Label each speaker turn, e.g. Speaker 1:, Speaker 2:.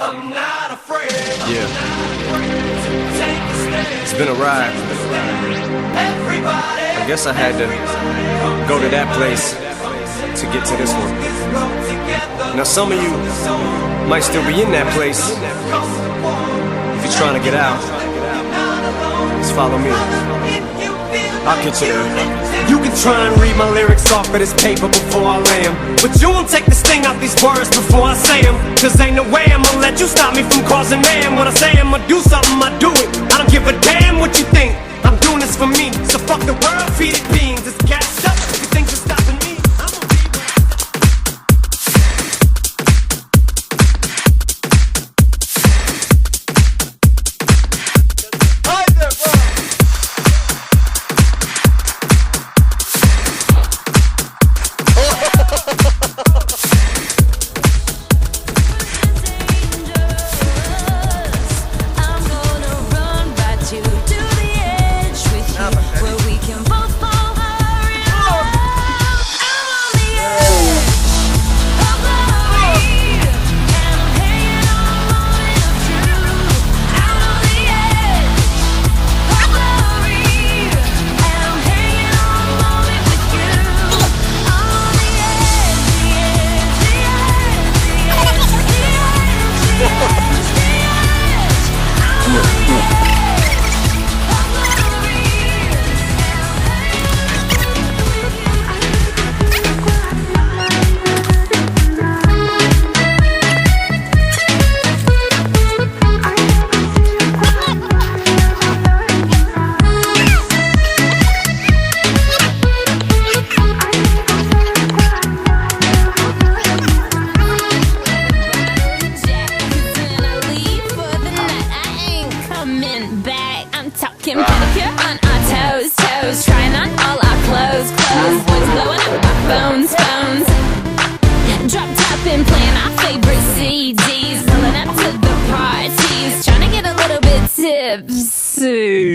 Speaker 1: Yeah. It's been a ride. I guess I had to go to that place to get to this one. Now some of you might still be in that place. If you're trying to get out, just follow me. I'll get you there. You can try and read my lyrics off of this paper before I lay 'em, but you won't take the sting out these words before I say 'em. Cause ain't no way I'ma let you stop me from causing mayhem. When I say I'ma do something, I do it. I don't give a damn what you think. I'm doing this for me, so fuck the world, feed it beans. It's gassed up, you think you're stopping me? I'ma be
Speaker 2: pedicure on our toes, toes. Trying on all our clothes, clothes. Boys blowing up our phones, phones. Drop top and playing our favorite CDs. Pulling up to the parties. Trying to get a little bit tipsy.